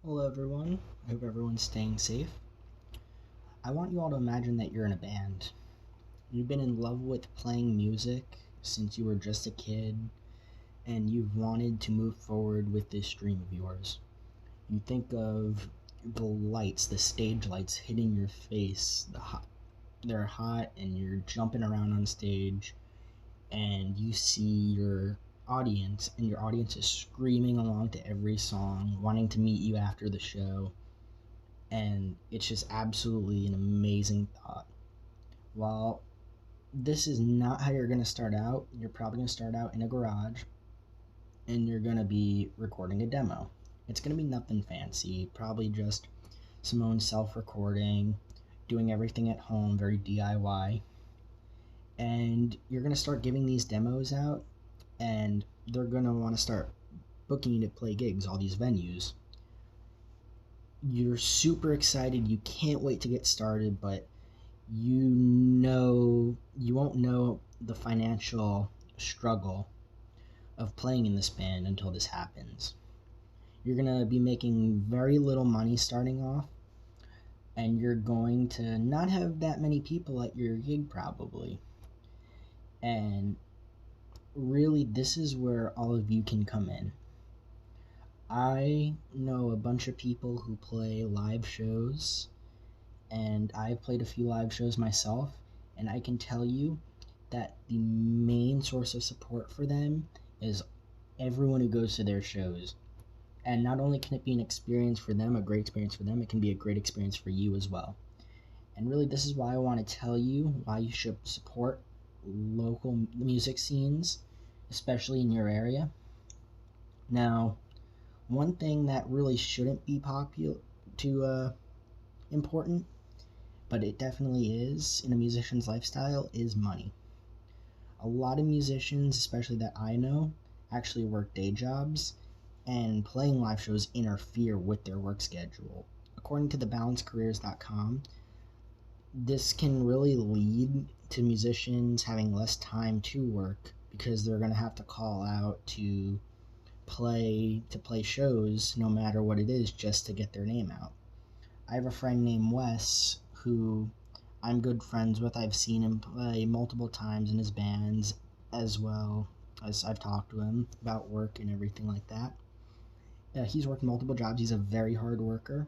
Hello everyone, I hope everyone's staying safe. I want you all to imagine that you're in a band. You've been in love with playing music since you were just a kid, and you've wanted to move forward with this dream of yours. You think of the lights, the stage lights hitting your face, they're hot and you're jumping around on stage, and you see your audience, and your audience is screaming along to every song, wanting to meet you after the show, and it's just absolutely an amazing thought. Well, this is not how you're going to start out. You're probably going to start out in a garage and you're going to be recording a demo. It's going to be nothing fancy, probably just some own self recording, doing everything at home, very DIY. And you're going to start giving these demos out, and they're going to want to start booking you to play gigs, all these venues. You're super excited, you can't wait to get started, but you won't know the financial struggle of playing in this band until this happens. You're going to be making very little money starting off, and you're going to not have that many people at your gig probably. And really, this is where all of you can come in. I know a bunch of people who play live shows, and I've played a few live shows myself, and I can tell you that the main source of support for them is everyone who goes to their shows. And not only can it be an experience for them, a great experience for them, it can be a great experience for you as well. And really, this is why I want to tell you why you should support local music scenes, especially in your area. Now, one thing that really shouldn't be important, but it definitely is in a musician's lifestyle, is money. A lot of musicians, especially that I know, actually work day jobs, and playing live shows interfere with their work schedule. According to thebalancedcareers.com, this can really lead to musicians having less time to work because they're going to have to call out to play shows no matter what it is, just to get their name out. I have a friend named Wes who I'm good friends with. I've seen him play multiple times in his bands, as well as I've talked to him about work and everything like that. He's worked multiple jobs. He's a very hard worker,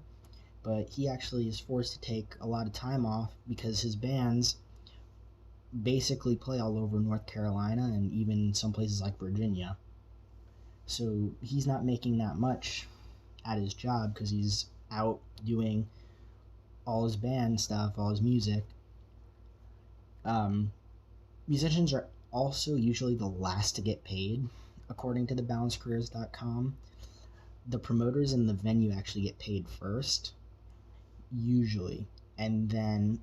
but he actually is forced to take a lot of time off because his bands basically play all over North Carolina and even some places like Virginia. So he's not making that much at his job because he's out doing all his band stuff, all his music. Musicians are also usually the last to get paid. According to thebalancedcareers.com, the promoters in the venue actually get paid first, usually, and then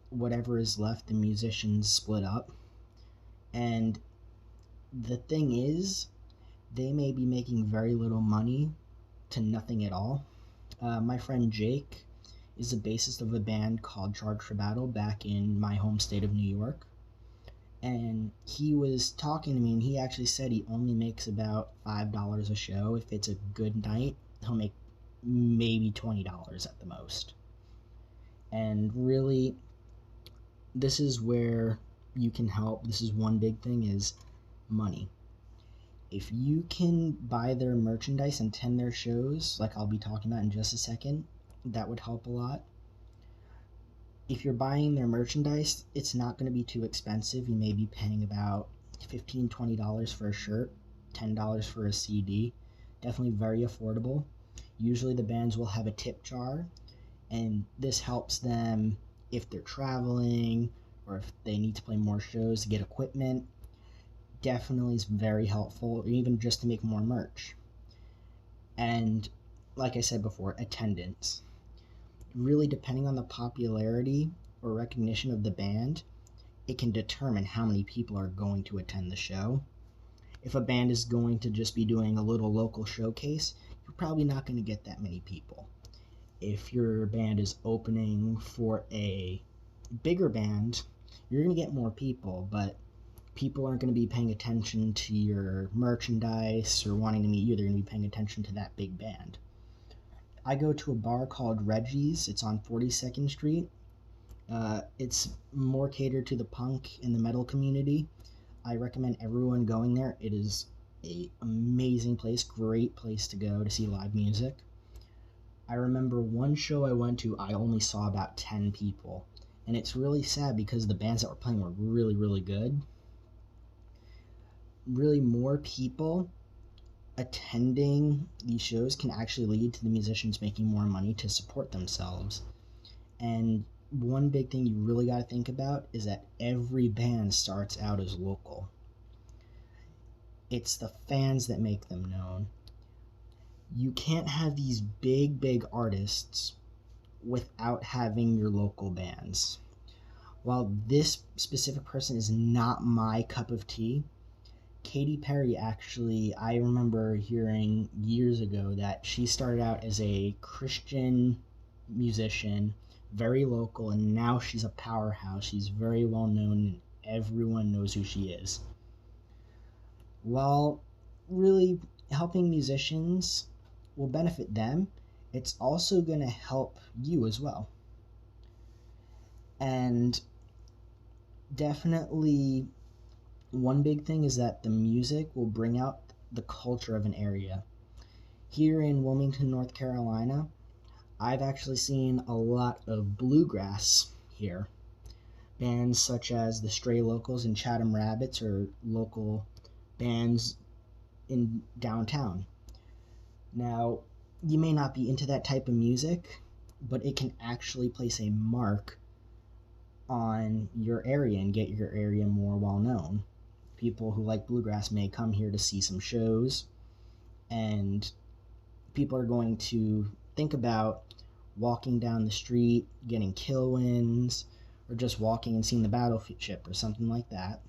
whatever is left, the musicians split up. And the thing is, they may be making very little money to nothing at all. My friend Jake is the bassist of a band called Charged for Battle back in my home state of New York. And he was talking to me, and he actually said he only makes about $5 a show. If it's a good night, he'll make maybe $20 at the most. And really, this is where you can help. This is one big thing, is money. If you can buy their merchandise and attend their shows, like I'll be talking about in just a second, that would help a lot. If you're buying their merchandise, it's not going to be too expensive. You may be paying about $15, $20 for a shirt, $10 for a CD. Definitely very affordable. Usually the bands will have a tip jar, and this helps them if they're traveling or if they need to play more shows to get equipment. Definitely is very helpful, or even just to make more merch. And like I said before, attendance. Really, depending on the popularity or recognition of the band, it can determine how many people are going to attend the show. If a band is going to just be doing a little local showcase, you're probably not going to get that many people. If your band is opening for a bigger band, you're going to get more people, but people aren't going to be paying attention to your merchandise or wanting to meet you. They're going to be paying attention to that big band. I go to a bar called Reggie's. It's on 42nd Street. It's more catered to the punk and the metal community. I recommend everyone going there. It is a amazing place, great place to go to see live music. I remember one show I went to, I only saw about 10 people. And it's really sad because the bands that were playing were really, really good. Really, more people attending these shows can actually lead to the musicians making more money to support themselves. And one big thing you really got to think about is that every band starts out as local. It's the fans that make them known. You can't have these big, big artists without having your local bands. While this specific person is not my cup of tea, Katy Perry actually, I remember hearing years ago that she started out as a Christian musician, very local, and now she's a powerhouse. She's very well known and everyone knows who she is. While really helping musicians will benefit them, it's also going to help you as well. And definitely one big thing is that the music will bring out the culture of an area. Here in Wilmington, North Carolina, I've actually seen a lot of bluegrass here. Bands such as the Stray Locals and Chatham Rabbits are local bands in downtown. Now, you may not be into that type of music, but it can actually place a mark on your area and get your area more well known. People who like bluegrass may come here to see some shows, and people are going to think about walking down the street, getting kill wins, or just walking and seeing the battleship or something like that.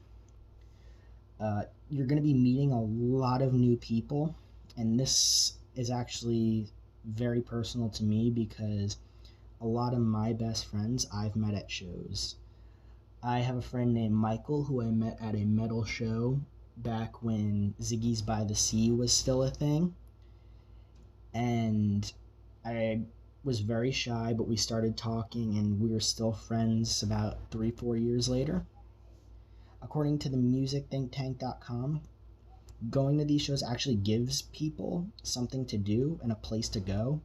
You're going to be meeting a lot of new people, and this is actually very personal to me because a lot of my best friends I've met at shows. I have a friend named Michael who I met at a metal show back when Ziggy's by the Sea was still a thing. And I was very shy, but we started talking and we were still friends about 3-4 years later. According to the musicthinktank.com, going to these shows actually gives people something to do and a place to go.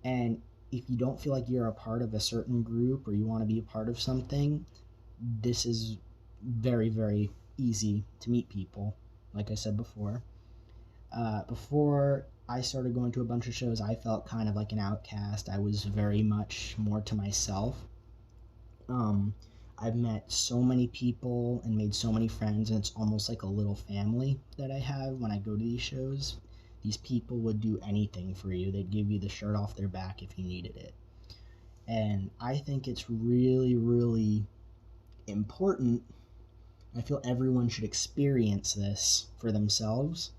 And if you don't feel like you're a part of a certain group or you want to be a part of something, this is very, very easy to meet people, like I said before. Before I started going to a bunch of shows, I felt kind of like an outcast. I was very much more to myself. I've met so many people and made so many friends, and it's almost like a little family that I have when I go to these shows. These people would do anything for you. They'd give you the shirt off their back if you needed it. And I think it's really, really important. I feel everyone should experience this for themselves,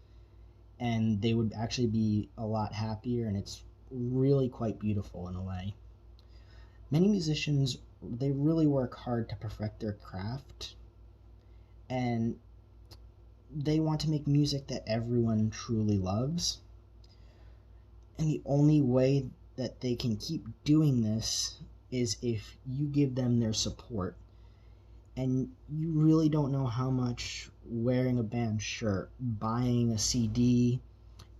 and they would actually be a lot happier, and it's really quite beautiful in a way. Many musicians, they really work hard to perfect their craft, and they want to make music that everyone truly loves. And the only way that they can keep doing this is if you give them their support. And you really don't know how much wearing a band shirt, buying a CD,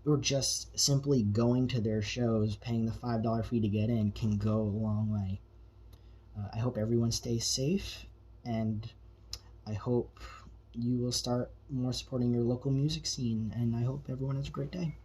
or just simply going to their shows, paying the $5 fee to get in, can go a long way. I hope everyone stays safe, and I hope you will start more supporting your local music scene, and I hope everyone has a great day.